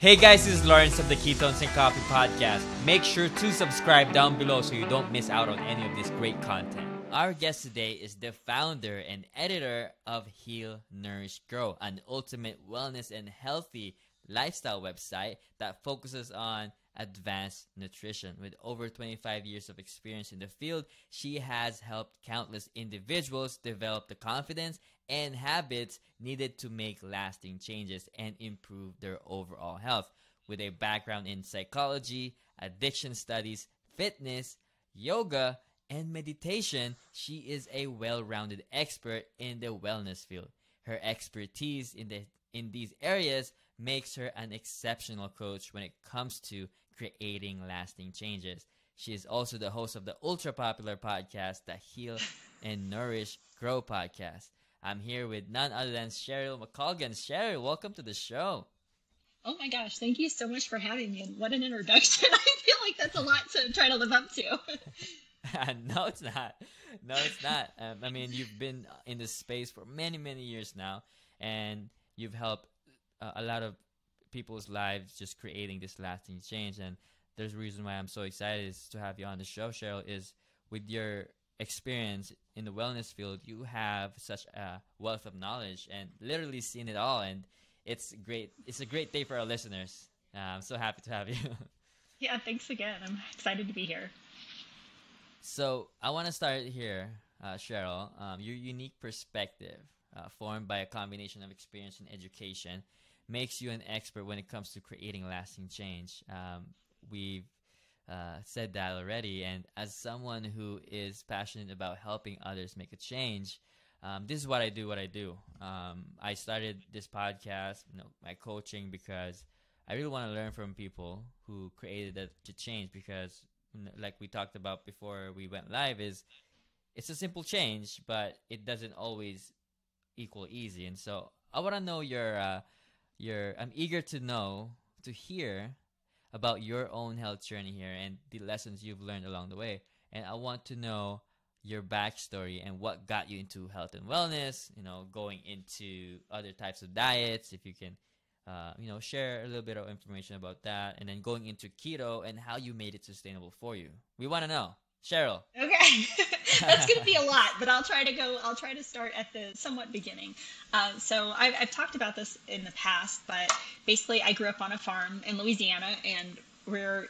Hey guys, this is Lorenz of the Ketones and Coffee podcast. Make sure to subscribe down below so you don't miss out on any of this great content. Our guest today is the founder and editor of Heal, Nourish, Grow, an ultimate wellness and healthy lifestyle website that focuses on advanced nutrition. With over 25 years of experience in the field, she has helped countless individuals develop the confidence and habits needed to make lasting changes and improve their overall health. With a background in psychology, addiction studies, fitness, yoga, and meditation, she is a well-rounded expert in the wellness field. Her expertise in these areas makes her an exceptional coach when it comes to creating lasting changes. She is also the host of the ultra-popular podcast, the Heal and Nourish Grow podcast. I'm here with none other than Cheryl McColgan. Cheryl, welcome to the show. Oh my gosh, thank you so much for having me. And what an introduction. I feel like that's a lot to try to live up to. No, it's not. No, it's not. I mean, you've been in this space for many, many years now, and you've helped a lot of people's lives just creating this lasting change. And there's a reason why I'm so excited is to have you on the show, Cheryl, is with your experience in the wellness field, you have such a wealth of knowledge and literally seen it all. And it's great. It's a great day for our listeners. I'm so happy to have you. Yeah, thanks again. I'm excited to be here. So I want to start here, Cheryl. Your unique perspective, formed by a combination of experience and education, makes you an expert when it comes to creating lasting change. We've said that already, and as someone who is passionate about helping others make a change, this is what I do. I started this podcast, my coaching, because I really want to learn from people who created the change, because like we talked about before we went live, it's a simple change, but it doesn't always equal easy. And so I want to know I'm eager to hear about your own health journey here and the lessons you've learned along the way. And I want to know your backstory and what got you into health and wellness, going into other types of diets, if you can, share a little bit of information about that, and then going into keto and how you made it sustainable for you. We want to know. Cheryl. Okay. That's going to be a lot, but I'll try to start at the somewhat beginning. So I've talked about this in the past, but basically I grew up on a farm in Louisiana, and we're,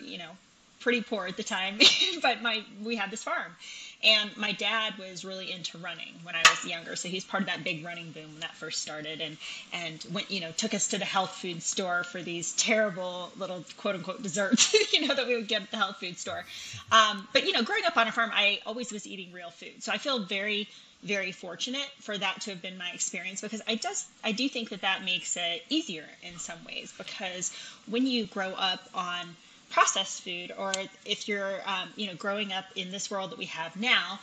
pretty poor at the time, but we had this farm, and my dad was really into running when I was younger. So he's part of that big running boom when that first started, and went, took us to the health food store for these terrible little quote unquote desserts, that we would get at the health food store. But, growing up on a farm, I always was eating real food. So I feel very, very fortunate for that to have been my experience, because I do think that makes it easier in some ways, because when you grow up on processed food, or if you're growing up in this world that we have now,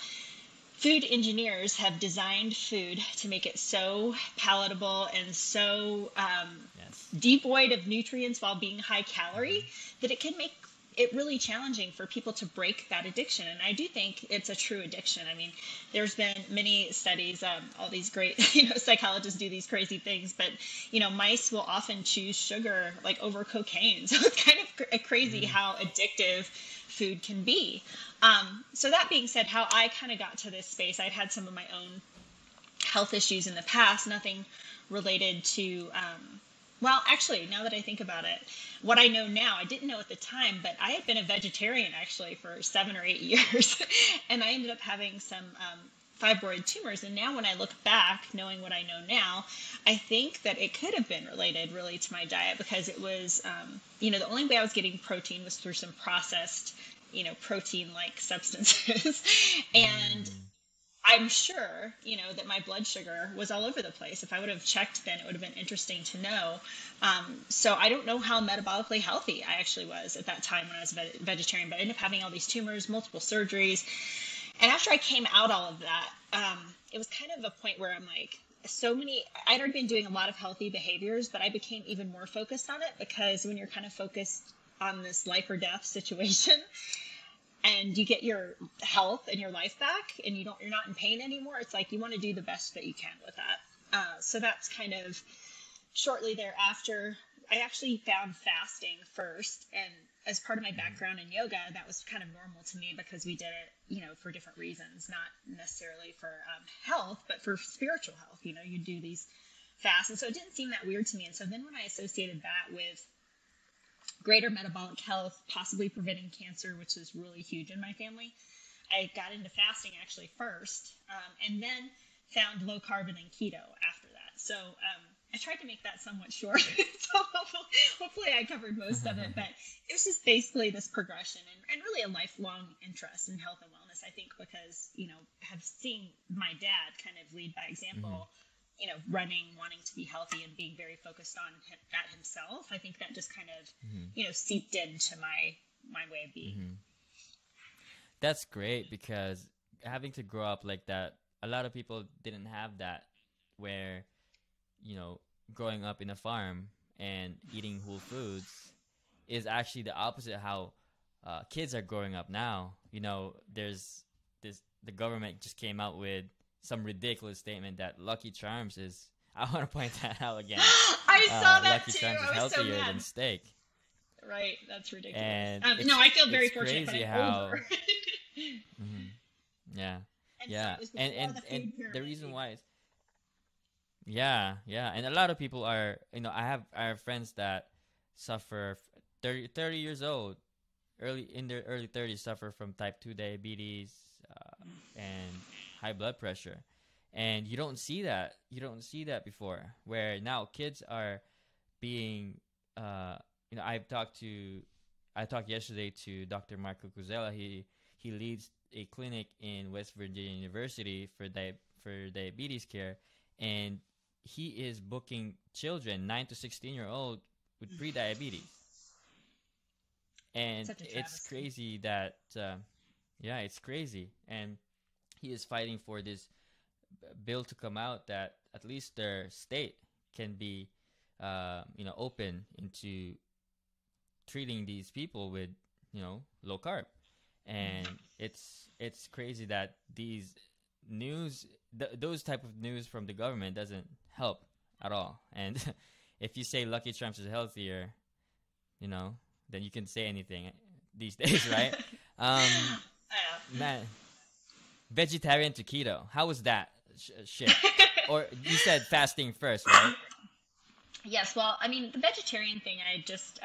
food engineers have designed food to make it so palatable and so devoid of nutrients while being high calorie that it can make it really challenging for people to break that addiction. And I do think it's a true addiction. I mean, there's been many studies, all these great, psychologists do these crazy things, but, mice will often choose sugar like over cocaine. So it's kind of crazy how addictive food can be. So that being said, how I kind of got to this space, I'd had some of my own health issues in the past, nothing related to, well, actually, now that I think about it, what I know now, I didn't know at the time, but I had been a vegetarian actually for 7 or 8 years, and I ended up having some fibroid tumors. And now when I look back, knowing what I know now, I think that it could have been related really to my diet, because it was, the only way I was getting protein was through some processed, protein-like substances. And I'm sure, that my blood sugar was all over the place. If I would have checked then, it would have been interesting to know. So I don't know how metabolically healthy I actually was at that time when I was a vegetarian, but I ended up having all these tumors, multiple surgeries. And after I came out all of that, it was kind of a point where I'm like, I'd already been doing a lot of healthy behaviors, but I became even more focused on it, because when you're kind of focused on this life or death situation, and you get your health and your life back, and you're not in pain anymore, it's like you want to do the best that you can with that. So that's kind of shortly thereafter I actually found fasting first, and as part of my background in yoga, that was kind of normal to me because we did it, for different reasons, not necessarily for health, but for spiritual health. You do these fasts, and so it didn't seem that weird to me. And so then when I associated that with greater metabolic health, possibly preventing cancer, which is really huge in my family, I got into fasting actually first, and then found low carb and then keto after that. So I tried to make that somewhat short. So hopefully I covered most of it, but it was just basically this progression and really a lifelong interest in health and wellness. I think because, have seen my dad kind of lead by example, running, wanting to be healthy and being very focused on that himself. I think that just kind of, seeped into my way of being. That's great, because having to grow up like that, a lot of people didn't have that, where, growing up in a farm and eating whole foods is actually the opposite how kids are growing up now. There's the government just came out with some ridiculous statement that Lucky Charms is, I want to point that out again. I saw that Lucky too. Charms is healthier than steak. Right, that's ridiculous. And no, I feel very fortunate, but I'm how, older. Yeah. And Yeah. so And the reason why is, yeah. And a lot of people are, I have friends that suffer 30 years old, in their early 30s, suffer from type 2 diabetes and high blood pressure. And you don't see that. You don't see that before, where now kids are being, I talked yesterday to Dr. Marco Cuzella. He leads a clinic in West Virginia University for diabetes care, and he is booking children 9 to 16-year-old with pre-diabetes. And it's crazy that, it's crazy. And he is fighting for this bill to come out that at least their state can be, open into treating these people with, low carb. And it's crazy that these news, those type of news from the government doesn't help at all. And if you say Lucky Charms is healthier, then you can say anything these days, right? Man, vegetarian to keto. How was that shift? Or you said fasting first, right? Yes. Well, I mean, the vegetarian thing, I just,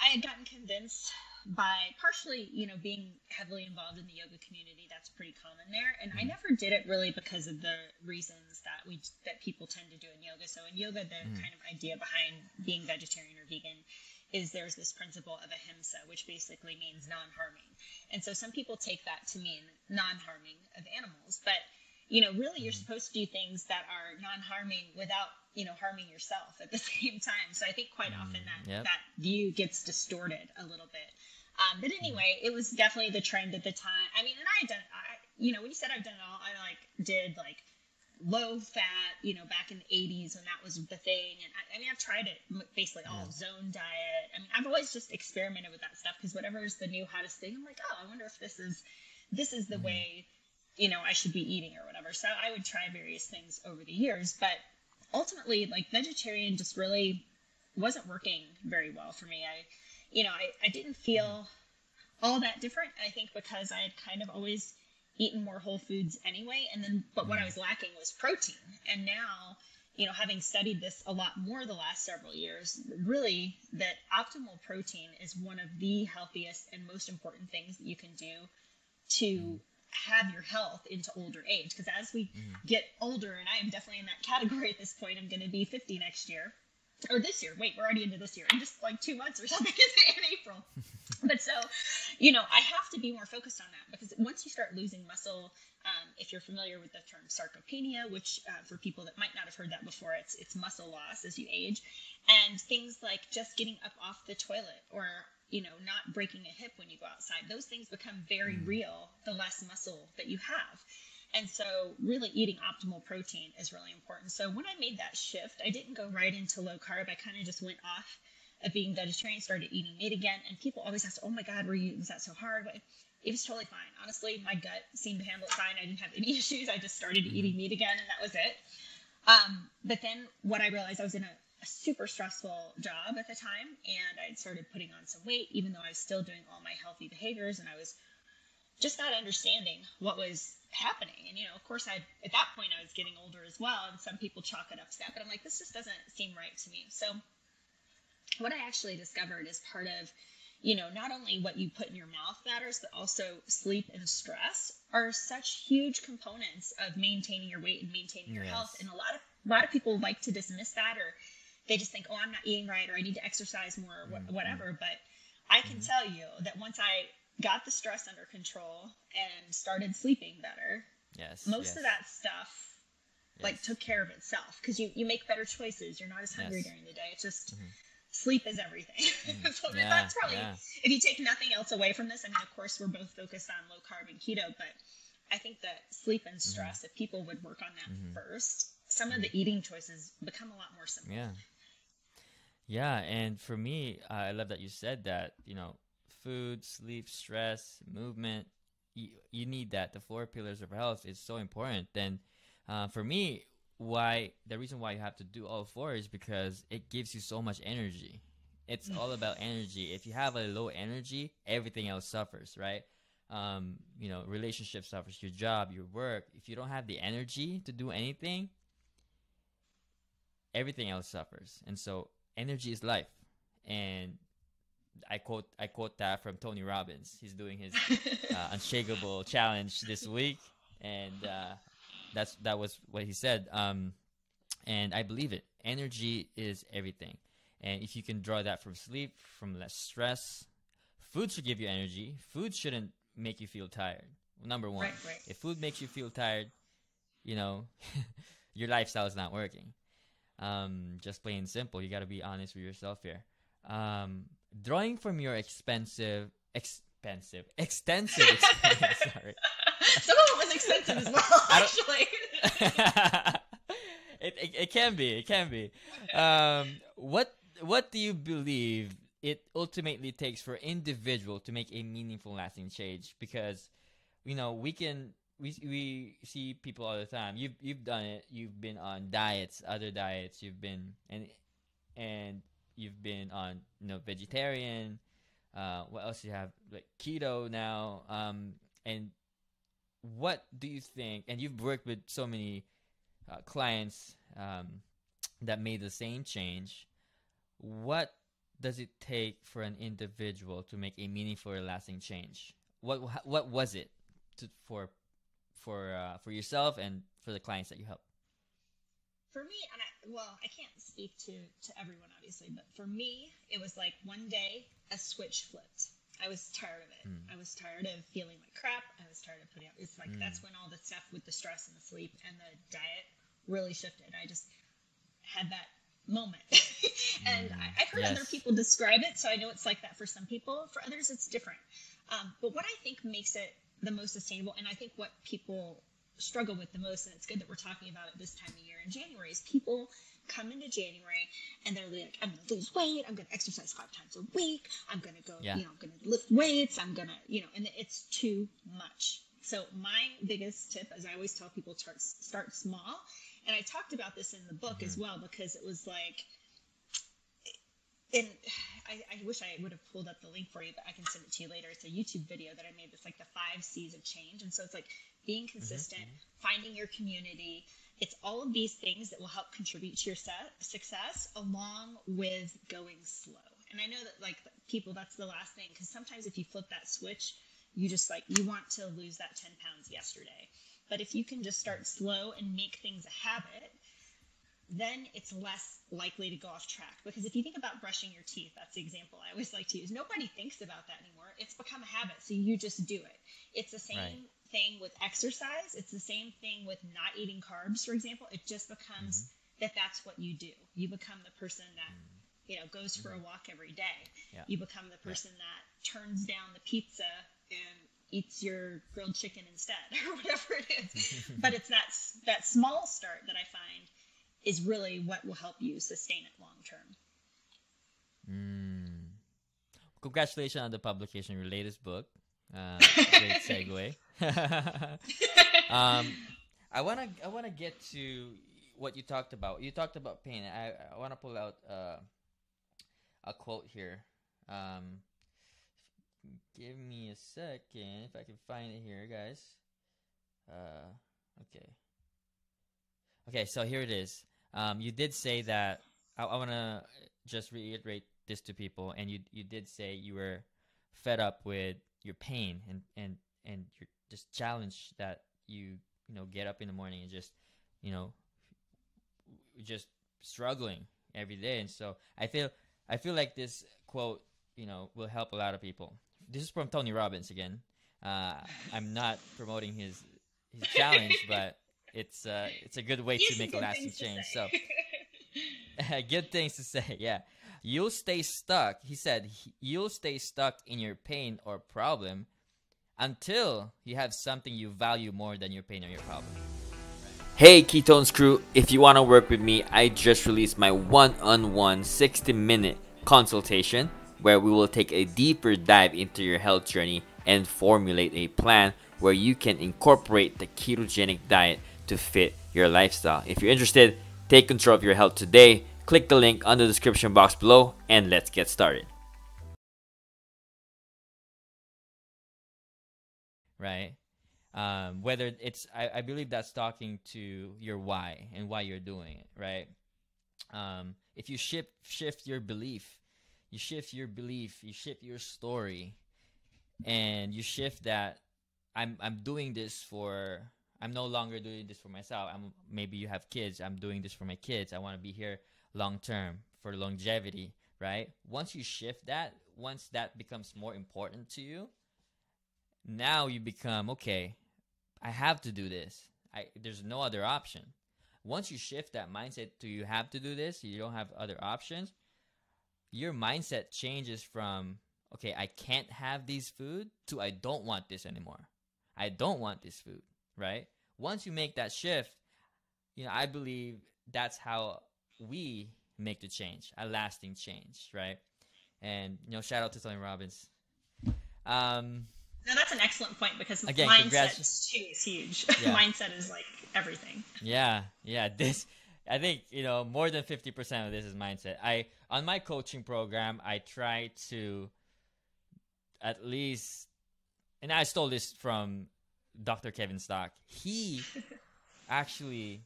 I had gotten convinced by partially, being heavily involved in the yoga community. That's pretty common there. And I never did it really because of the reasons that people tend to do in yoga. So in yoga, the kind of idea behind being vegetarian or vegan is there's this principle of ahimsa, which basically means non-harming. And so some people take that to mean non-harming of animals. But, really you're supposed to do things that are non-harming without, harming yourself at the same time. So I think quite often that view gets distorted a little bit. But anyway, it was definitely the trend at the time. I mean, and I had done, when you said I've done it all, I did low fat, back in the 80s when that was the thing. And I've tried it basically all, zone diet. I mean, I've always just experimented with that stuff because whatever is the new hottest thing, I'm like, oh, I wonder if this is the way, I should be eating or whatever. So I would try various things over the years, but ultimately, vegetarian just really wasn't working very well for me. I didn't feel all that different. I think because I had kind of always eaten more whole foods anyway. But what I was lacking was protein. And now, having studied this a lot more the last several years, really that optimal protein is one of the healthiest and most important things that you can do to have your health into older age. Because as we get older, and I am definitely in that category at this point, I'm going to be 50 next year. Or this year. Wait, we're already into this year. In just 2 months or something in April. But so, I have to be more focused on that because once you start losing muscle, if you're familiar with the term sarcopenia, which for people that might not have heard that before, it's muscle loss as you age. And things like just getting up off the toilet or, not breaking a hip when you go outside. Those things become very real the less muscle that you have. And so really eating optimal protein is really important. So when I made that shift, I didn't go right into low carb. I kind of just went off of being vegetarian, started eating meat again. And people always ask, oh my God, was that so hard? But it was totally fine. Honestly, my gut seemed to handle it fine. I didn't have any issues. I just started eating meat again and that was it. But then what I realized, I was in a a super stressful job at the time, and I'd started putting on some weight, even though I was still doing all my healthy behaviors, and I was just not understanding what was happening. And, of course, at that point, I was getting older as well, and some people chalk it up to that, but I'm like, this just doesn't seem right to me. So what I actually discovered is part of, not only what you put in your mouth matters, but also sleep and stress are such huge components of maintaining your weight and maintaining your health. And a lot of people like to dismiss that, or they just think, oh, I'm not eating right, or I need to exercise more, or whatever. But I can tell you that once I got the stress under control and started sleeping better, most of that stuff took care of itself, because you make better choices. You're not as hungry during the day. It's just sleep is everything. So that's probably, if you take nothing else away from this, I mean, of course, we're both focused on low carb and keto, but I think that sleep and stress, if people would work on that first, some of the eating choices become a lot more simple. Yeah. And for me, I love that you said that, food, sleep, stress, movement, you need that. The 4 pillars of health is so important. And for me, the reason why you have to do all 4 is because it gives you so much energy. It's all about energy. If you have a low energy, everything else suffers, right? Relationship suffers, your job, your work. If you don't have the energy to do anything, everything else suffers. And so energy is life. And I quote that from Tony Robbins. He's doing his unshakable challenge this week, and that was what he said. And I believe it. Energy is everything. And if you can draw that from sleep, from less stress, food should give you energy. Food shouldn't make you feel tired. Number one, right. If food makes you feel tired, your lifestyle is not working. Just plain and simple. You got to be honest with yourself here. Drawing from your extensive experience. Sorry. Some of it was expensive as well, actually. It can be. What do you believe it ultimately takes for individual to make a meaningful, lasting change? Because we see people all the time. You've done it. You've been on other diets. You've been and you've been on vegetarian. What else do you have? Like keto now. And what do you think? And you've worked with so many clients that made the same change. What does it take for an individual to make a meaningful or lasting change? What was it for yourself and for the clients that you help? For me, and I can't speak to everyone, obviously, but for me, it was like one day a switch flipped. I was tired of it. I was tired of feeling like crap. I was tired of putting up. It's like that's when all the stuff with the stress and the sleep and the diet really shifted. I just had that moment. And I've heard other people describe it, so I know it's like that for some people. For others, it's different. But what I think makes it the most sustainable, and I think what people struggle with the most, and it's good that we're talking about it this time of year in January, is people come into January and they're like, I'm going to lose weight, I'm going to exercise 5 times a week, I'm going to go, I'm going to lift weights, I'm going to, and it's too much. So my biggest tip, as I always tell people, start small. And I talked about this in the book as well, because it was like, and I wish I would have pulled up the link for you, but I can send it to you later. It's a YouTube video that I made that's like the 5 C's of change. And so it's like being consistent, finding your community. It's all of these things that will help contribute to your success, along with going slow. And I know that like people, that's the last thing, because sometimes if you flip that switch, you just you want to lose that 10 pounds yesterday. But if you can just start slow and make things a habit, then it's less likely to go off track. Because if you think about brushing your teeth, that's the example I always like to use. Nobody thinks about that anymore. It's become a habit, so you just do it. It's the same thing with exercise. It's the same thing with not eating carbs, for example. It just becomes that's what you do. You become the person that goes for a walk every day. You become the person that turns down the pizza and eats your grilled chicken instead, or whatever it is. But it's that small start that I find is really what will help you sustain it long term. Congratulations on the publication of your latest book. Great segue. I wanna get to what you talked about. You talked about pain. I want to pull out a quote here. Um, Give me a second if I can find it here, guys. Okay. Okay, so here it is. You did say that. I want to just reiterate this to people, and you did say you were fed up with your pain and your just challenge that you get up in the morning and just you know just struggling every day. And so I feel like this quote will help a lot of people. This is from Tony Robbins again. I'm not promoting his challenge, but it's a good way to make a lasting change. So good things to say. Yeah. You'll stay stuck. He said you'll stay stuck in your pain or problem until you have something you value more than your pain or your problem. Hey Ketones crew, if you want to work with me, I just released my one-on-one 60-minute consultation where we will take a deeper dive into your health journey and formulate a plan where you can incorporate the ketogenic diet to fit your lifestyle. If you're interested, take control of your health today. Click the link on the description box below and let's get started. Right? Whether it's, I believe that's talking to your why and why you're doing it, right? If you shift your belief, you shift your story, and you shift that I'm no longer doing this for myself. Maybe you have kids. I'm doing this for my kids. I want to be here long term for longevity, right? Once you shift that, once that becomes more important to you, now you become, okay, I have to do this. There's no other option. Once you shift that mindset to you have to do this, you don't have other options, your mindset changes from, okay, I can't have this food to I don't want this anymore. I don't want this food, right? Once you make that shift, I believe that's how we make the change, a lasting change, right? And, shout out to Tony Robbins. No, that's an excellent point because again, mindset too is huge. Yeah. Mindset is like everything. Yeah. This, I think, more than 50% of this is mindset. On my coaching program, I try to at least, and I stole this from Dr. Kevin Stock. He actually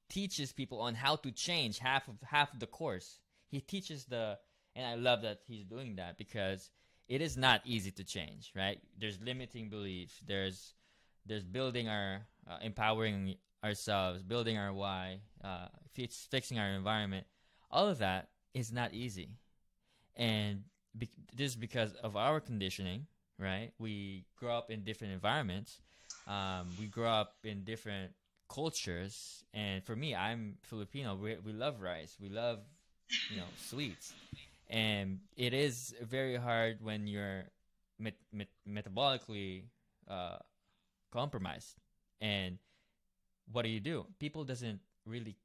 teaches people on how to change half of the course. He teaches and I love that he's doing that because it is not easy to change, right? There's limiting beliefs. There's building our, empowering ourselves, building our why, fixing our environment. All of that is not easy. And this is because of our conditioning, right? We grow up in different environments. We grow up in different cultures. And for me, I'm Filipino. We love rice. We love, sweets. And it is very hard when you're metabolically compromised. And what do? People doesn't really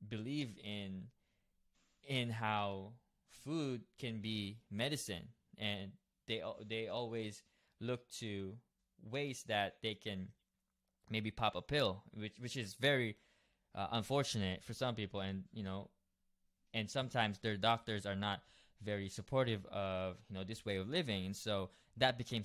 believe in how food can be medicine, and they always look to ways that they can maybe pop a pill, which is very unfortunate for some people, and and sometimes their doctors are not very supportive of this way of living, and so that became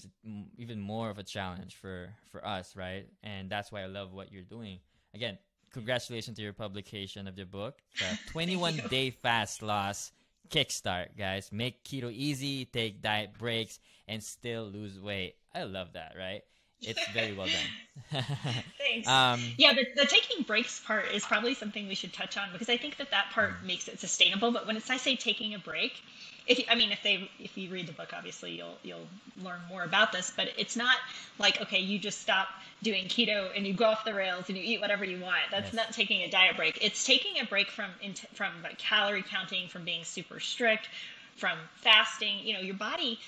even more of a challenge for us, right? And that's why I love what you're doing. Again, congratulations to your publication of the book, the 21-day fast loss Kickstart, guys. Make keto easy, take diet breaks, and still lose weight. I love that, right? It's very well done. Thanks. Yeah, the taking breaks part is probably something we should touch on because I think that part makes it sustainable. But when I say taking a break, if you read the book, obviously you'll learn more about this. But it's not like, okay, you just stop doing keto and you go off the rails and you eat whatever you want. That's not taking a diet break. It's taking a break from like calorie counting, from being super strict, from fasting. Your body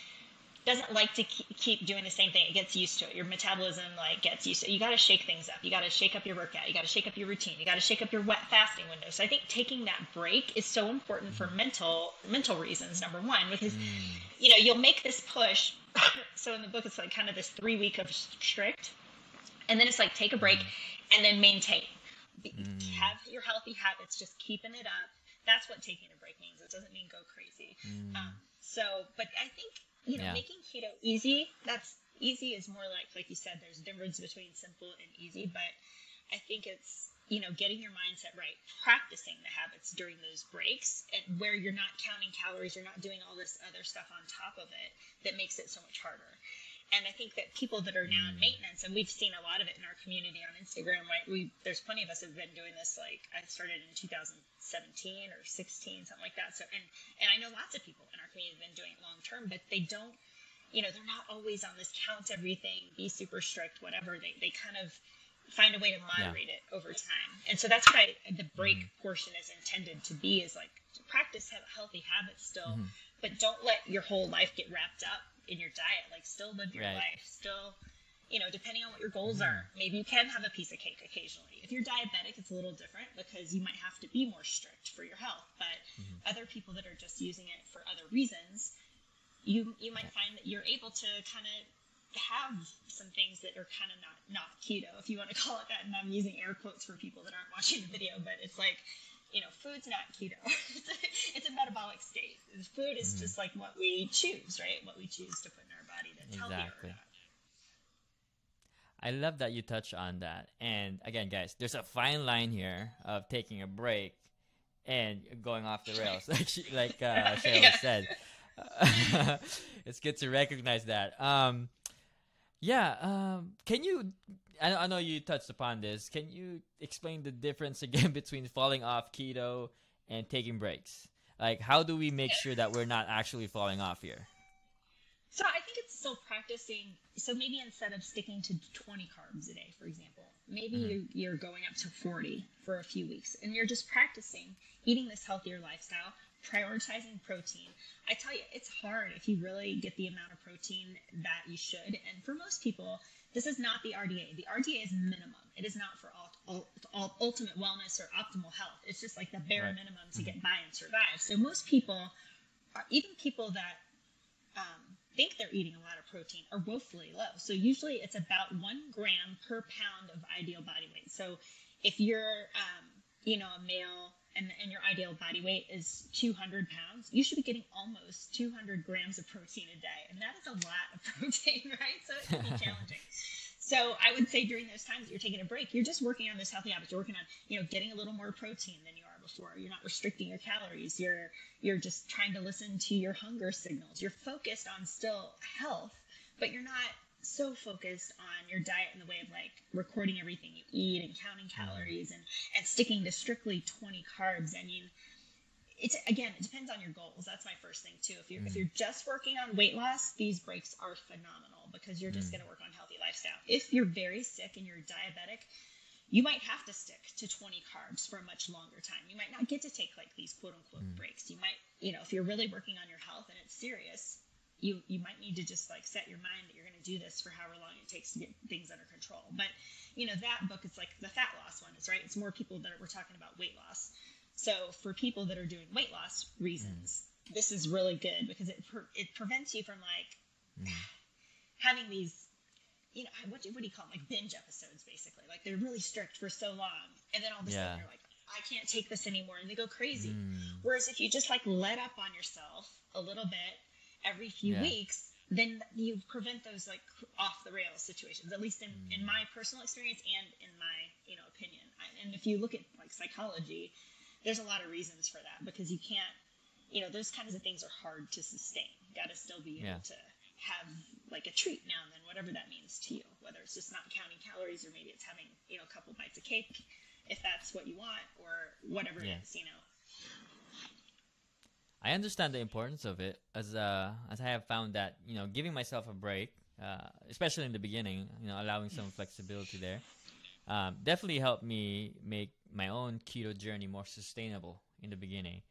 doesn't like to keep doing the same thing. It gets used to it. Your metabolism gets used to it. You got to shake things up. You got to shake up your workout. You got to shake up your routine. You got to shake up your wet fasting window. So I think taking that break is so important for mental reasons. Number one, because you'll make this push. So in the book, it's like kind of this 3 week of strict, and then it's like take a break and then maintain. Have your healthy habits, just keeping it up. That's what taking a break means. It doesn't mean go crazy. But I think, making keto easy, that's easy is more like you said, there's a difference between simple and easy, but I think it's, getting your mindset right, practicing the habits during those breaks, and where you're not counting calories, you're not doing all this other stuff on top of it that makes it so much harder. And I think that people that are now in maintenance, and we've seen a lot of it in our community on Instagram, right? There's plenty of us who've been doing this. Like I started in 2017 or 16, something like that. So, and I know lots of people in our community have been doing it long term, but they don't, they're not always on this count everything, be super strict, whatever. They kind of find a way to moderate it over time. And so that's what the break portion is intended to be, is like to practice healthy habits still, but don't let your whole life get wrapped up in your diet. Like still live your life, still, depending on what your goals are, maybe you can have a piece of cake occasionally. If you're diabetic, it's a little different because you might have to be more strict for your health, but other people that are just using it for other reasons, you might find that you're able to kind of have some things that are kind of not keto, if you want to call it that. And I'm using air quotes for people that aren't watching the video, but it's like, food's not keto. It's a metabolic state. Food is just like what we choose, right? What we choose to put in our body that's healthier or not. I love that you touch on that. And again, guys, there's a fine line here of taking a break and going off the rails, like Cheryl said. It's good to recognize that. Can you, I know you touched upon this, can you explain the difference again between falling off keto and taking breaks? Like, how do we make sure that we're not actually falling off here? So I think it's still practicing. So maybe instead of sticking to 20 carbs a day, for example, maybe you're going up to 40 for a few weeks, and you're just practicing eating this healthier lifestyle, prioritizing protein. I tell you, it's hard if you really get the amount of protein that you should. And for most people, this is not the RDA. The RDA is minimum. It is not for all ultimate wellness or optimal health. It's just like the bare minimum to get by and survive. So most people, even people that think they're eating a lot of protein, are woefully low. So usually it's about 1 gram per pound of ideal body weight. So if you're, a male, and your ideal body weight is 200 pounds, you should be getting almost 200 grams of protein a day. And that is a lot of protein, right? So it can be challenging. So I would say during those times that you're taking a break, you're just working on this healthy habits. You're working on, getting a little more protein than you are before. You're not restricting your calories. You're just trying to listen to your hunger signals. You're focused on still health, but you're not so focused on your diet in the way of like recording everything you eat and counting calories and sticking to strictly 20 carbs. I mean, it depends on your goals. That's my first thing too. If you're just working on weight loss, these breaks are phenomenal because you're just going to work on healthy lifestyle. If you're very sick and you're diabetic, you might have to stick to 20 carbs for a much longer time. You might not get to take like these quote unquote breaks. You might, if you're really working on your health and it's serious, you might need to just like set your mind that you're going to do this for however long it takes to get things under control. But, that book, it's like the fat loss one is, right? It's more people that we're talking about weight loss. So for people that are doing weight loss reasons, this is really good because it prevents you from like having these, what do you call them? Like binge episodes, basically. Like they're really strict for so long. And then all of a sudden they're like, I can't take this anymore. And they go crazy. Whereas if you just like let up on yourself a little bit every few weeks, then you prevent those like off the rails situations, at least in my personal experience and in my, opinion. And if you look at like psychology, there's a lot of reasons for that because you can't, those kinds of things are hard to sustain. You got to still be able to have like a treat now and then, whatever that means to you, whether it's just not counting calories or maybe it's having, a couple bites of cake if that's what you want or whatever it is, I understand the importance of it as I have found that, giving myself a break, especially in the beginning, allowing some flexibility there, definitely helped me make my own keto journey more sustainable in the beginning.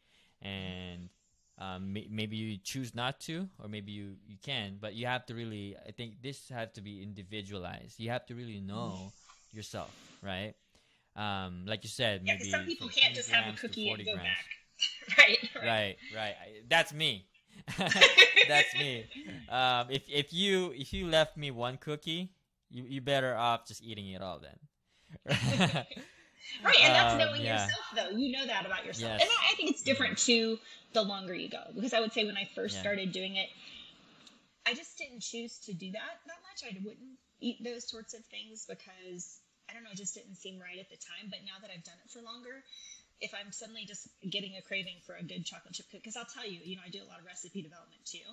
And maybe you choose not to, or maybe you can, but you have to really, I think this has to be individualized. You have to really know yourself, right? Like you said, maybe some people can't just have a cookie and go grams. Back. Right. That's me. That's me. If you left me one cookie, you better off just eating it all then. Right, and that's knowing Yeah. yourself, though. You know that about yourself. And Yes. I think it's different, too, the longer you go. Because I would say when I first Yeah. started doing it, I just didn't choose to do that much. I wouldn't eat those sorts of things because, I don't know, it just didn't seem right at the time. But now that I've done it for longer, if I'm suddenly just getting a craving for a good chocolate chip cookie, because I'll tell you, I do a lot of recipe development, too.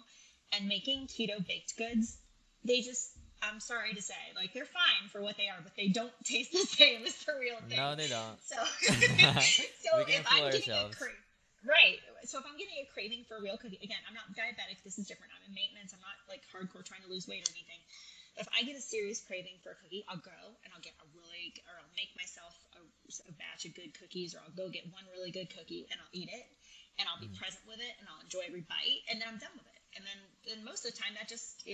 And making keto baked goods, they just, I'm sorry to say, like, they're fine for what they are, but they don't taste the same as the real thing. No, they don't. So, so We can if I'm fool getting ourselves. right. So if I'm getting a craving for a real cookie, again, I'm not diabetic. This is different. I'm in maintenance. I'm not like hardcore trying to lose weight or anything. If I get a serious craving for a cookie, I'll go and I'll get I'll make myself a batch of good cookies, or I'll go get one really good cookie and I'll eat it, and I'll be present with it, and I'll enjoy every bite, and then I'm done with it. And then most of the time it just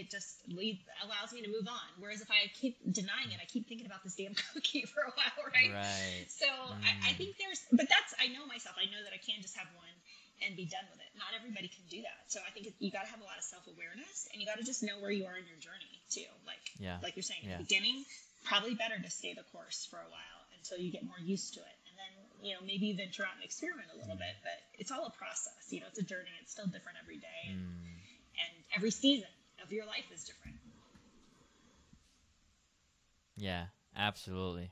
allows me to move on. Whereas if I keep denying it, I keep thinking about this damn cookie for a while, right? Right. So I think but I know myself. I know that I can just have one and be done with it. Not everybody can do that. So I think you got to have a lot of self-awareness, and you got to just know where you are in your journey too. Like you're saying, in the beginning, probably better to stay the course for a while until you get more used to it. And then, maybe venture out and experiment a little bit, but it's all a process. It's a journey. It's still different every day. And every season of your life is different. Yeah, absolutely.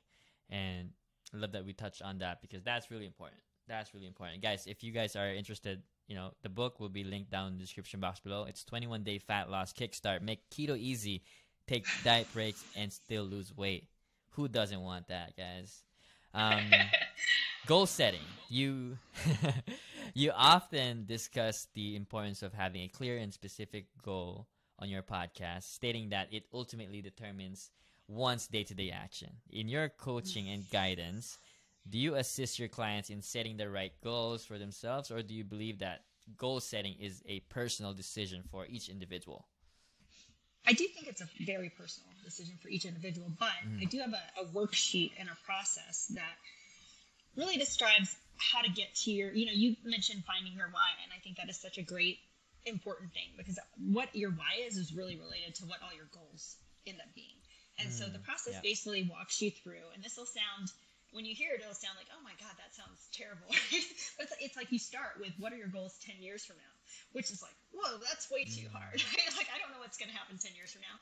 And I love that we touched on that because that's really important. That's really important. Guys, if you guys are interested, the book will be linked down in the description box below. It's 21-Day Fat Loss Kickstart. Make keto easy, take diet breaks, and still lose weight. Who doesn't want that, guys? Goal setting. You you often discuss the importance of having a clear and specific goal on your podcast, stating that it ultimately determines one's day-to-day action. In your coaching and guidance, do you assist your clients in setting the right goals for themselves, or do you believe that goal setting is a personal decision for each individual? I do think it's a very personal decision for each individual, but I do have a worksheet and a process that really describes how to get to you mentioned finding your why, and I think that is such a great, important thing, because what your why is really related to what all your goals end up being. And so the process basically walks you through, and this will sound, when you hear it, it'll sound like, oh my God, that sounds terrible. But it's like you start with, what are your goals 10 years from now? Which is like, whoa, that's way too hard. Like, I don't know what's going to happen 10 years from now.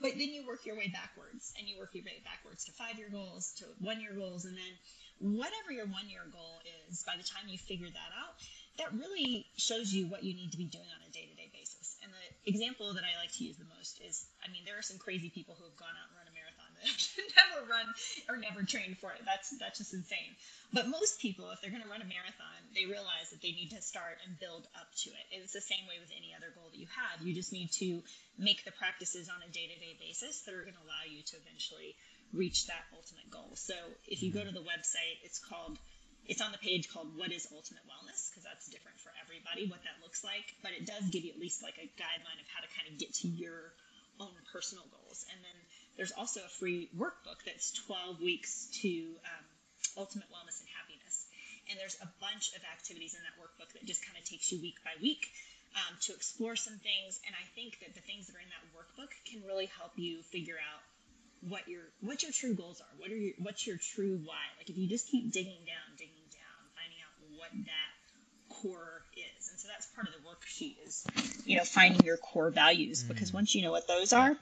But then you work your way backwards, and you work your way backwards to 5-year goals, to 1-year goals, and then whatever your 1-year goal is, by the time you figure that out, that really shows you what you need to be doing on a day-to-day basis. And the example that I like to use the most is, there are some crazy people who have gone out and run a marathon that have never run or never trained for it. That's just insane. But most people, if they're going to run a marathon, they realize that they need to start and build up to it. And it's the same way with any other goal that you have. You just need to make the practices on a day-to-day basis that are going to allow you to eventually reach that ultimate goal. So if you go to the website, it's on the page called What is Ultimate Wellness, because that's different for everybody, what that looks like. But it does give you at least like a guideline of how to kind of get to your own personal goals. And then there's also a free workbook that's 12 weeks to ultimate wellness and happiness. And there's a bunch of activities in that workbook that just kind of takes you week by week to explore some things. And I think that the things that are in that workbook can really help you figure out what your true goals are. What's your true why? Like, if you just keep digging down, finding out what that core is. And so that's part of the worksheet is, finding your core values, because once you know what those are,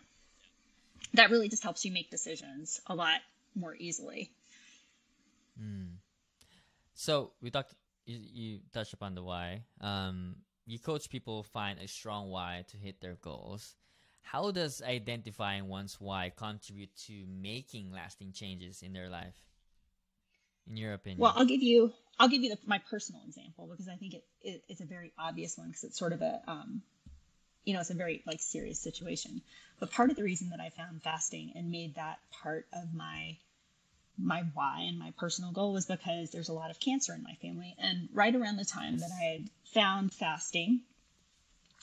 that really just helps you make decisions a lot more easily. So you touched upon the why. You coach people find a strong why to hit their goals. How does identifying one's why contribute to making lasting changes in their life, in your opinion? Well, I'll give you my personal example, because I think it's a very obvious one, because it's sort of a it's a very serious situation. But part of the reason that I found fasting and made that part of my why and my personal goal was because there's a lot of cancer in my family, and right around the time that I had found fasting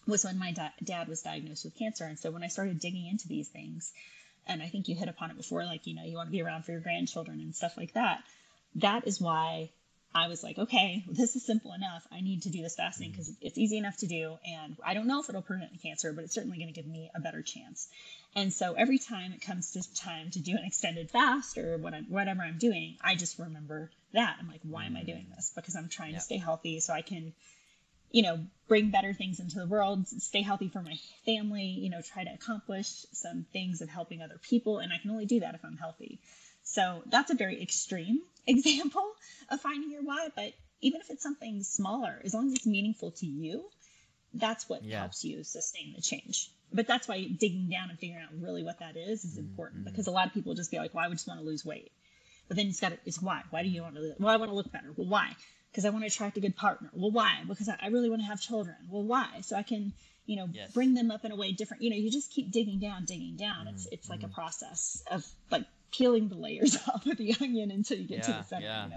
was when my dad was diagnosed with cancer. And so when I started digging into these things, and I think you hit upon it before, you want to be around for your grandchildren and stuff like that. That is why I was like, okay, this is simple enough. I need to do this fasting because it's easy enough to do. And I don't know if it'll prevent cancer, but it's certainly going to give me a better chance. And so every time it comes to time to do an extended fast or whatever I'm doing, I just remember that. I'm like, why am I doing this? Because I'm trying to stay healthy so I can, bring better things into the world, stay healthy for my family, try to accomplish some things of helping other people. And I can only do that if I'm healthy. So that's a very extreme example of finding your why. But even if it's something smaller, as long as it's meaningful to you, that's what helps you sustain the change. But that's why digging down and figuring out really what that is important, because a lot of people just be like, well, I would just want to lose weight. But then it's why. Why do you want to lose? Well, I want to look better. Well, why? Because I want to attract a good partner. Well, why? Because I really want to have children. Well, why? So I can, bring them up in a way different. You just keep digging down. It's like a process of like peeling the layers off of the onion until you get to the center,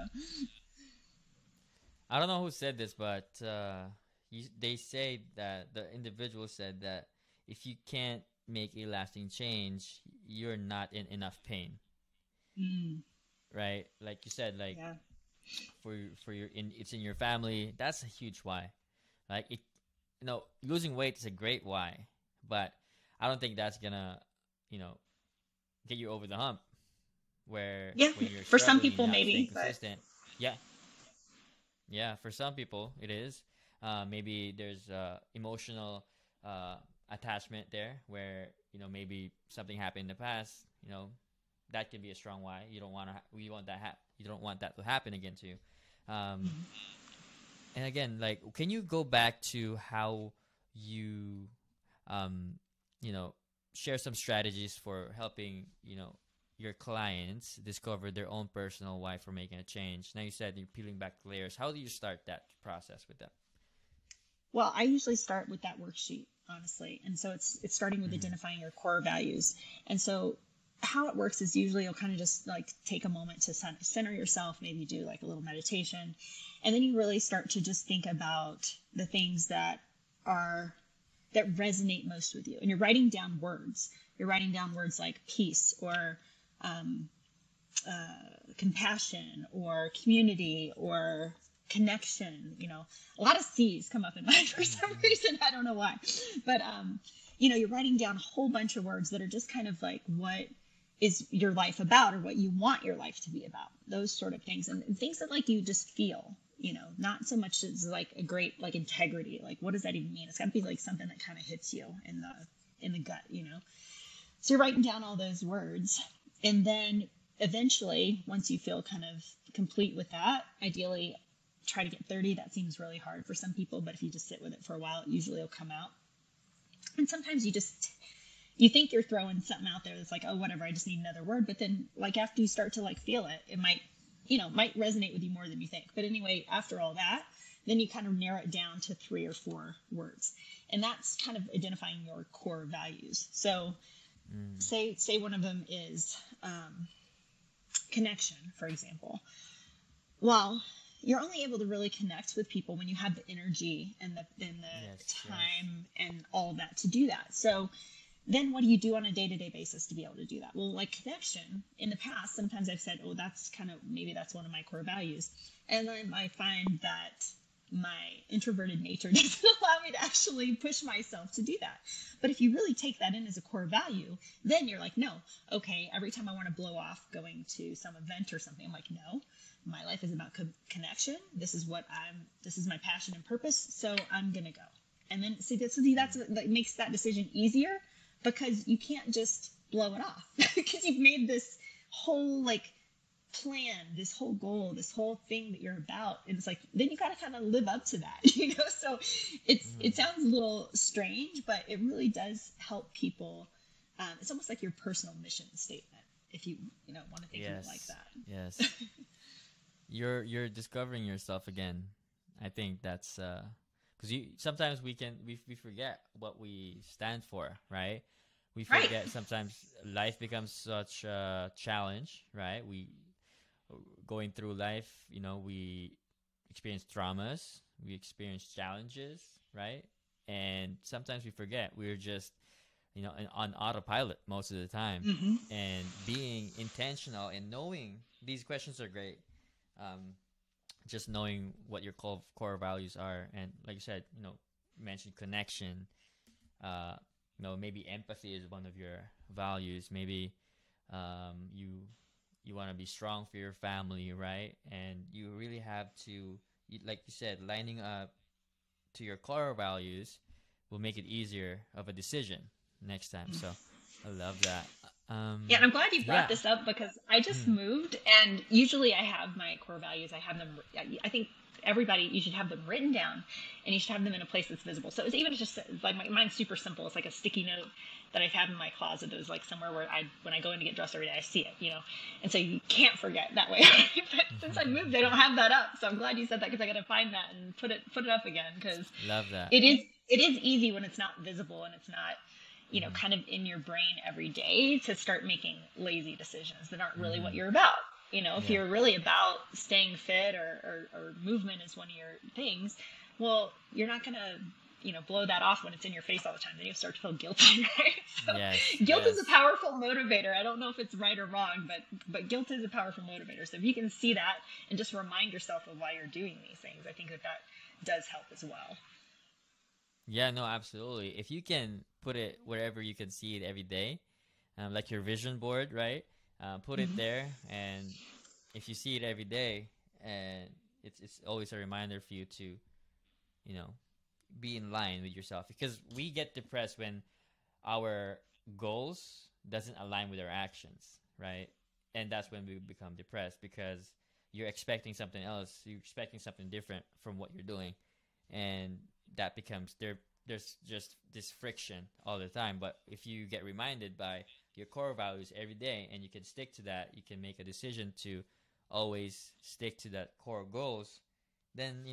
I don't know who said this, but they say that the individual said that if you can't make a lasting change, you're not in enough pain. Right? Like you said, like for your it's in your family. That's a huge why. Like losing weight is a great why, but I don't think that's gonna, get you over the hump. When you're for some people maybe, consistent. Yeah, for some people it is. Maybe there's emotional attachment there where maybe something happened in the past. That can be a strong why. You don't want that to happen again to you. And again, like, can you go back to how you share some strategies for helping your clients discover their own personal why for making a change? Now you said you're peeling back the layers. How do you start that process with them? Well, I usually start with that worksheet, honestly. And so it's starting with identifying your core values. And so how it works is usually you'll kind of just like take a moment to center yourself, maybe do like a little meditation. And then you really start to just think about the things that resonate most with you. And you're writing down words. You're writing down words like peace or compassion or community or connection. A lot of C's come up in mine for some reason. I don't know why, but you're writing down a whole bunch of words that are just kind of like what is your life about or what you want your life to be about, those sort of things, and things that like you just feel, not so much as like a great like integrity. Like, what does that even mean? It's got to be like something that kind of hits you in the gut, So you're writing down all those words, and then eventually, once you feel kind of complete with that, ideally try to get 30. That seems really hard for some people, but if you just sit with it for a while, it usually will come out. And sometimes you think you're throwing something out there that's like, oh, whatever, I just need another word. But then like after you start to like feel it, it might resonate with you more than you think. But anyway, after all that, then you kind of narrow it down to 3 or 4 words. And that's kind of identifying your core values. So say one of them is connection, for example. Well, you're only able to really connect with people when you have the energy and the time and all of that to do that. So then what do you do on a day-to-day basis to be able to do that? Well, like connection, in the past, sometimes I've said, oh, maybe that's one of my core values. And then I find that my introverted nature doesn't allow me to actually push myself to do that. But if you really take that in as a core value, then you're like, no, okay, every time I want to blow off going to some event or something, I'm like, no, my life is about connection. This is my passion and purpose. So I'm going to go. And then that makes that decision easier, because you can't just blow it off because you've made this whole like plan, this whole goal, this whole thing that you're about. And it's like, then you got to kind of live up to that, so it sounds a little strange, but it really does help people. It's almost like your personal mission statement, if you want to think of it like that. Yes. You're discovering yourself again. I think that's because sometimes we forget what we stand for, right? We forget sometimes life becomes such a challenge, right? We going through life, we experience traumas, we experience challenges, right? And sometimes we forget we're just, on autopilot most of the time. And being intentional and knowing these questions are great. just knowing what your core values are, and like you said, mentioned connection. Maybe empathy is one of your values. Maybe you want to be strong for your family, right? And you really have to, like you said, lining up to your core values will make it easier of a decision next time. So I love that. Yeah, and I'm glad you brought this up because I just moved, and usually I have my core values. I have them. I think you should have them written down, and you should have them in a place that's visible. So it's even just like mine's super simple. It's like a sticky note that I have in my closet. That is like somewhere where when I go in to get dressed every day, I see it, and so you can't forget that way. But since I moved, I don't have that up. So I'm glad you said that because I got to find that and put it up again because love that. It is easy when it's not visible and it's not kind of in your brain every day to start making lazy decisions that aren't really what you're about. If you're really about staying fit or movement is one of your things, well, you're not going to, blow that off when it's in your face all the time. Then you start to feel guilty, right? So guilt is a powerful motivator. I don't know if it's right or wrong, but guilt is a powerful motivator. So if you can see that and just remind yourself of why you're doing these things, I think that does help as well. Yeah, no, absolutely. If you can put it wherever you can see it every day, like your vision board, right? Put it there, and if you see it every day, and it's always a reminder for you to, be in line with yourself, because we get depressed when our goals doesn't align with our actions, right? And that's when we become depressed because you're expecting something else, you're expecting something different from what you're doing, and that becomes there's just this friction all the time. But if you get reminded by your core values every day and you can stick to that, you can make a decision to always stick to that core goals, then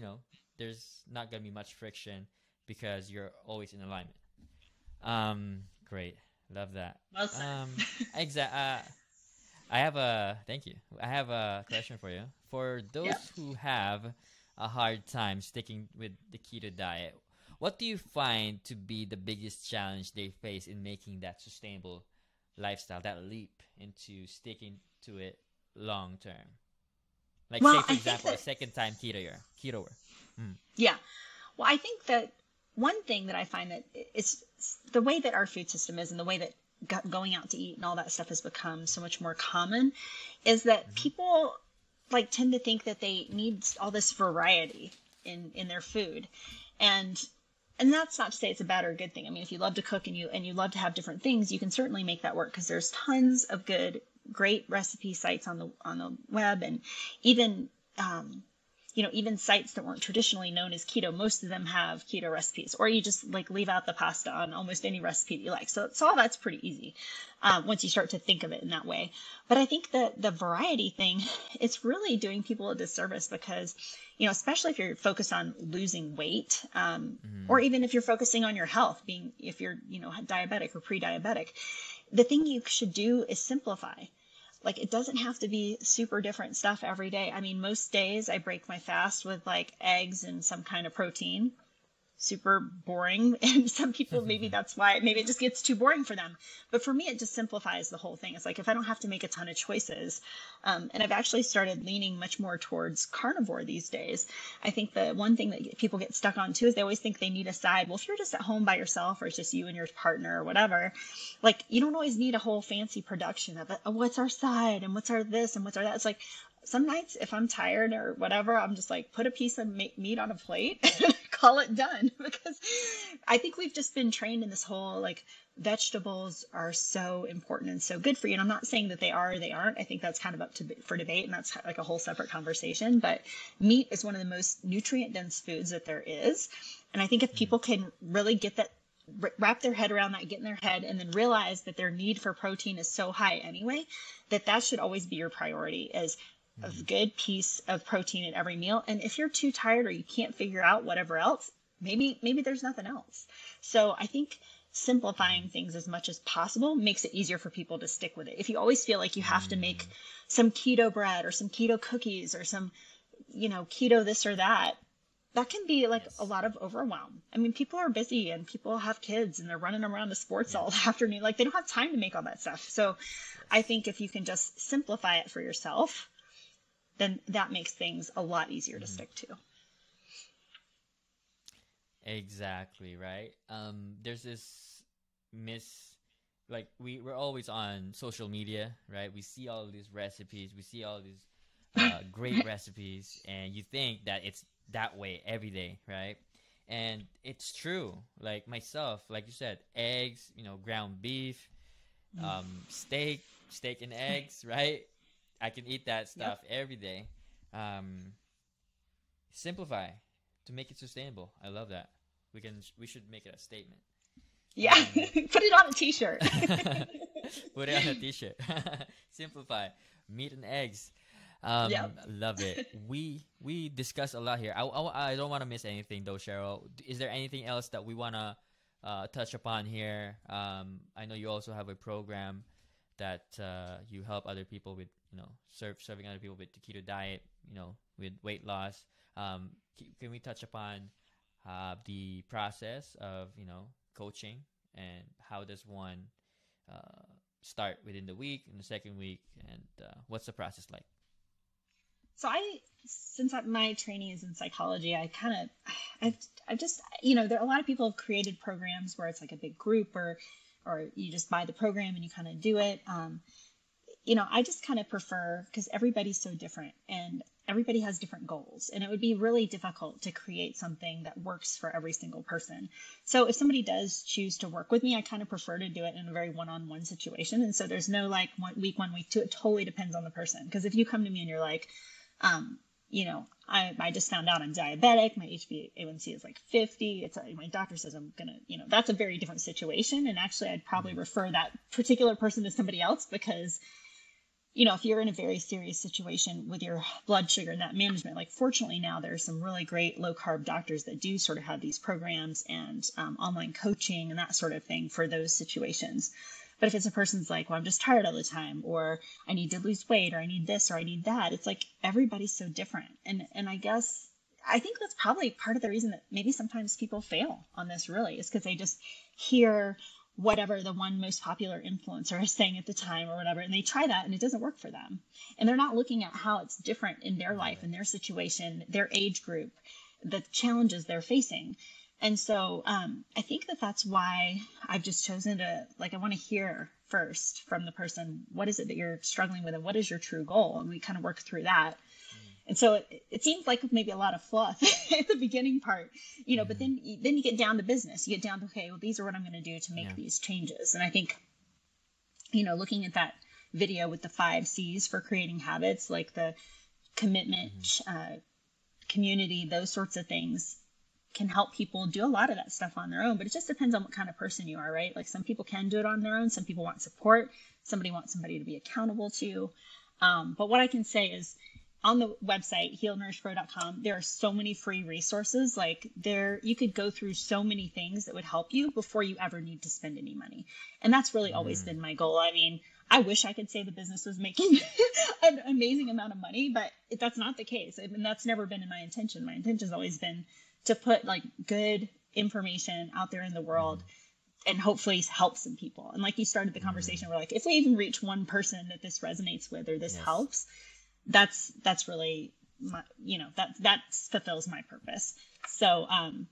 there's not going to be much friction because you're always in alignment. Great. Love that. Well said. Thank you. I have a question for you. For those who have a hard time sticking with the keto diet, what do you find to be the biggest challenge they face in making that sustainable lifestyle, that leap into sticking to it long term? Like, say, for example, a second time ketoer. Yeah. Well, I think that one thing that I find that it's the way that our food system is and the way that going out to eat and all that stuff has become so much more common is that people tend to think that they need all this variety in their food. And that's not to say it's a bad or a good thing. I mean, if you love to cook and you love to have different things, you can certainly make that work because there's tons of great recipe sites on the web, and even even sites that weren't traditionally known as keto, most of them have keto recipes, or you just leave out the pasta on almost any recipe that you like. So all that's pretty easy once you start to think of it in that way. But I think that the variety thing, it's really doing people a disservice because, especially if you're focused on losing weight, or even if you're focusing on your health, if you're, diabetic or pre-diabetic, the thing you should do is simplify. It doesn't have to be super different stuff every day. I mean, most days I break my fast with eggs and some kind of protein. Super boring. And some people, maybe that's why, maybe it just gets too boring for them. But for me, it just simplifies the whole thing. It's if I don't have to make a ton of choices, and I've actually started leaning much more towards carnivore these days. I think the one thing that people get stuck on too is they always think they need a side. Well, if you're just at home by yourself or it's just you and your partner or whatever, you don't always need a whole fancy production of it. Oh, what's our side and what's our this and what's our that? It's some nights if I'm tired or whatever, I'm just put a piece of meat on a plate and call it done, because I think we've just been trained in this whole vegetables are so important and so good for you. And I'm not saying that they are or they aren't. I think that's kind of for debate, and that's a whole separate conversation. But meat is one of the most nutrient dense foods that there is. And I think if people can really get that, wrap their head around that, get in their head, and then realize that their need for protein is so high anyway, that should always be your priority, is a good piece of protein at every meal. And if you're too tired or you can't figure out whatever else, maybe there's nothing else. So I think simplifying things as much as possible makes it easier for people to stick with it. If you always feel like you have to make some keto bread or some keto cookies or some, keto this or that can be a lot of overwhelm. I mean, people are busy and people have kids and they're running around to sports all afternoon. They don't have time to make all that stuff. So I think if you can just simplify it for yourself, then that makes things a lot easier to stick to. Exactly, right. There's this like we're always on social media, right? We see all these recipes, we see all these great recipes, and you think that it's that way every day, right? And it's true. Like myself, like you said, eggs, ground beef, steak and eggs, right? I can eat that stuff every day. Um, Simplify to make it sustainable. I love that. We should make it a statement. Yeah, put it on a t-shirt. Put it on a t-shirt. Simplify. Meat and eggs. Love it. We discuss a lot here. I don't want to miss anything though, Cheryl. Is there anything else that we want to touch upon here? I know you also have a program that you help other people with, serving other people with the keto diet, with weight loss. Can we touch upon the process of, coaching, and how does one start within the week, in the second week, and what's the process like? So since my training is in psychology, I've just, there are a lot of people have created programs where it's like a big group, or you just buy the program and you kind of do it. I just kind of prefer, because everybody's so different and everybody has different goals, and it would be really difficult to create something that works for every single person. So if somebody does choose to work with me, I kind of prefer to do it in a very one-on-one situation. And so there's no like week 1, week 2. It totally depends on the person. Because if you come to me and you're like, I just found out I'm diabetic, my HbA1c is like 50. My doctor says I'm gonna, that's a very different situation. And actually, I'd probably refer that particular person to somebody else, because if you're in a very serious situation with your blood sugar and that management, like fortunately now there's some really great low carb doctors that do sort of have these programs and online coaching and that sort of thing for those situations. But if it's a person's like, well, I'm just tired all the time, or I need to lose weight, or I need this, or I need that, it's like everybody's so different. And I think that's probably part of the reason that maybe sometimes people fail on this, really, is because they just hear whatever the one most popular influencer is saying at the time or whatever, and they try that and it doesn't work for them. And they're not looking at how it's different in their life, in their situation, their age group, the challenges they're facing. And so I think that's why I've just chosen to, I want to hear first from the person, what is it that you're struggling with and what is your true goal? And we kind of work through that. And so it seems like maybe a lot of fluff at the beginning part, but then you get down to business. You get down to, okay, well, these are what I'm going to do to make these changes. And I think, looking at that video with the 5 C's for creating habits, like the commitment, community, those sorts of things, can help people do a lot of that stuff on their own. But it just depends on what kind of person you are, right? Like some people can do it on their own. Some people want support. Somebody wants somebody to be accountable to. But what I can say is, on the website, healnourishgrow.com, there are so many free resources. You could go through so many things that would help you before you ever need to spend any money. And that's really always been my goal. I mean, I wish I could say the business was making an amazing amount of money, but that's not the case. I mean, that's never been my intention. My intention has always been to put good information out there in the world and hopefully help some people. And like you started the conversation, we're like, if we even reach one person that this resonates with or this helps, that's really that fulfills my purpose. So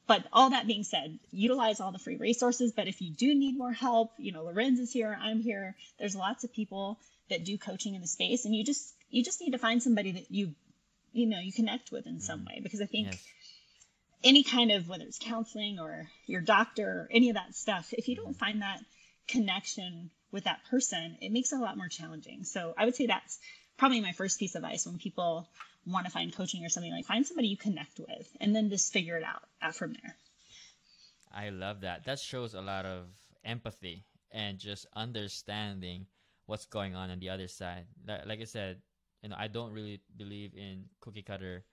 but all that being said, utilize all the free resources. But if you do need more help, Lorenz is here, I'm here, there's lots of people that do coaching in the space, and you just need to find somebody that you connect with in some way, because I think any kind of, whether it's counseling or your doctor or any of that stuff, if you don't find that connection with that person, it makes it a lot more challenging. So I would say that's probably my first piece of advice when people want to find coaching or something, like find somebody you connect with and then just figure it out from there. I love that. That shows a lot of empathy and just understanding what's going on the other side. Like I said, I don't really believe in cookie cutter,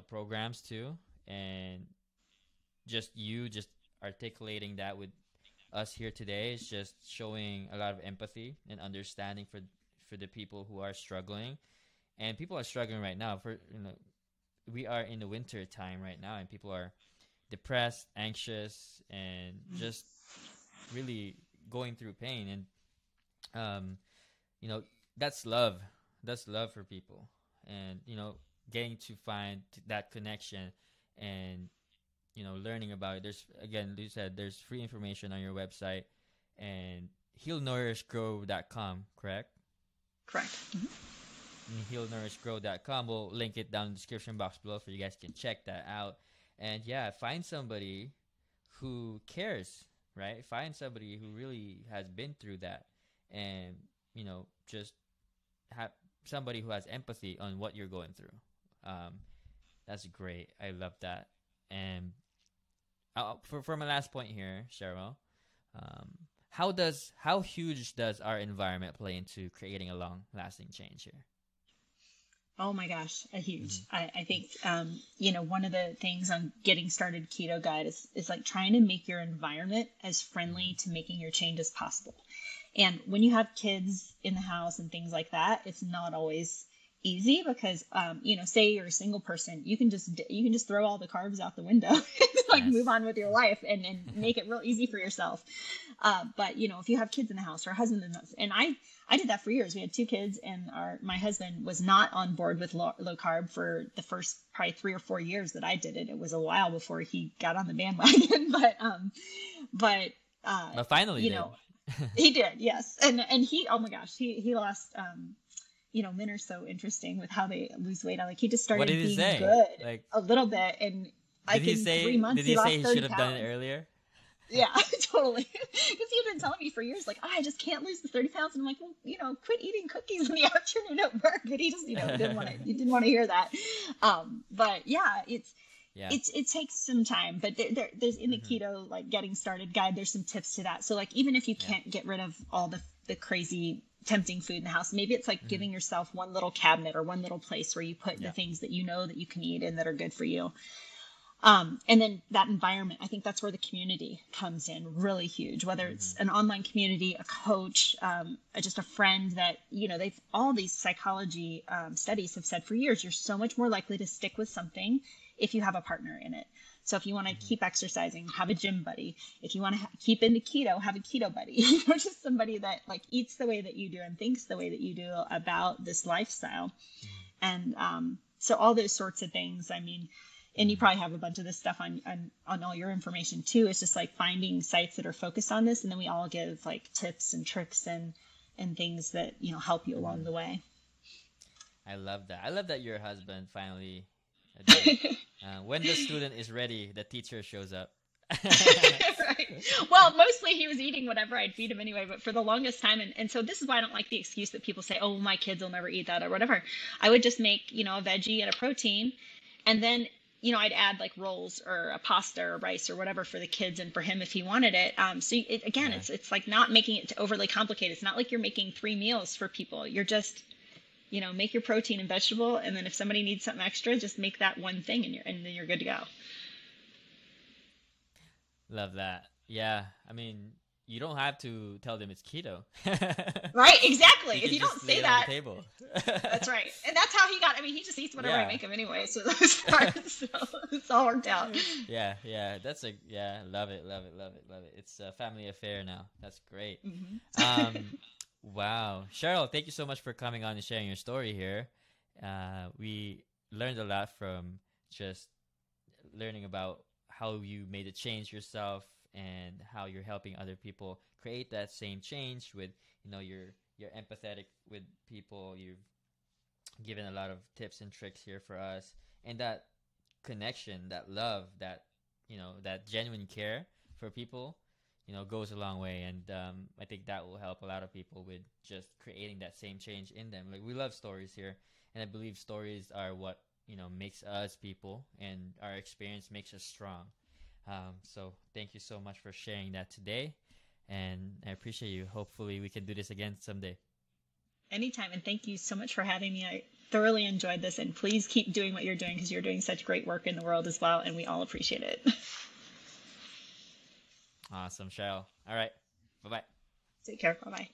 programs too. And just articulating that with us here today is just showing a lot of empathy and understanding for the people who are struggling. And people are struggling right now. We are in the winter time right now, and people are depressed, anxious, and just really going through pain. And that's love. that's love for people, and getting to find that connection, and learning about it. There's, again, you said there's free information on your website, and healnourishgrow.com, correct? Correct. Healnourishgrow.com. We'll link it down in the description box below for you guys can check that out. And yeah, find somebody who cares, right? Find somebody who really has been through that, and just have somebody who has empathy on what you're going through. That's great. I love that. And for my last point here, Cheryl, how huge does our environment play into creating a long-lasting change here? Oh my gosh, a huge. I think, one of the things on Getting Started Keto Guide is like trying to make your environment as friendly to making your change as possible. And when you have kids in the house and things like that, it's not always easy because, say you're a single person, you can just throw all the carbs out the window and like move on with your life and make it real easy for yourself. But if you have kids in the house or a husband in the house, and I did that for years. We had 2 kids, and my husband was not on board with low carb for the first probably 3 or 4 years that I did it. It was a while before he got on the bandwagon, but finally, he did, yes. And he, oh my gosh, he lost, men are so interesting with how they lose weight. Like he just started being good like, a little bit, and like in 3 months, did he say he should have done it earlier? Yeah, totally. Because he'd been telling me for years, like, I just can't lose the 30 pounds. And I'm like, well, quit eating cookies in the afternoon at work. But he just, didn't want to hear that. But yeah, it takes some time. But there's in the keto, like Getting Started guide, there's some tips to that. So like, even if you can't get rid of all the crazy tempting food in the house, maybe it's like giving yourself one little cabinet or one little place where you put the things that that you can eat and that are good for you. And then that environment, I think that's where the community comes in really huge, whether it's an online community, a coach, just a friend that, all these psychology studies have said for years, you're so much more likely to stick with something if you have a partner in it. So if you want to keep exercising, have a gym buddy. If you want to keep into keto, have a keto buddy. Just somebody that like eats the way that you do and thinks the way that you do about this lifestyle. And so all those sorts of things, I mean, and you probably have a bunch of this stuff on all your information too. It's just like finding sites that are focused on this. And then we all give like tips and tricks and things that, help you along the way. I love that. I love that your husband finally, when the student is ready, the teacher shows up. Right. Well, mostly he was eating whatever I'd feed him anyway, but for the longest time. And so this is why I don't like the excuse that people say, oh, my kids will never eat that or whatever. I would just make, a veggie and a protein. And then, I'd add like rolls or a pasta or rice or whatever for the kids and for him if he wanted it. It's like not making it overly complicated. It's not like you're making 3 meals for people. You're just, make your protein and vegetable. And then if somebody needs something extra, just make that one thing and then you're good to go. Love that. Yeah. I mean, you don't have to tell them it's keto. Right, exactly. If you don't say that, table. That's right. And that's how he got. I mean, he just eats whatever I make him anyway. So those parts, so it's all worked out. Yeah. Love it. It's a family affair now. That's great. Wow, Cheryl, thank you so much for coming on and sharing your story here. We learned a lot from just learning about how you made a change yourself and how you're helping other people create that same change with, you're empathetic with people. You've given a lot of tips and tricks here for us, and that connection, that love, that, that genuine care for people, goes a long way. And I think that will help a lot of people with just creating that same change in them. Like, we love stories here, and I believe stories are what, makes us people, and our experience makes us strong. So thank you so much for sharing that today, and I appreciate you. Hopefully we can do this again someday. Anytime, and thank you so much for having me. I thoroughly enjoyed this, and please keep doing what you're doing because you're doing such great work in the world as well, and we all appreciate it. Awesome, Cheryl. All right. Bye-bye. Take care. Bye-bye.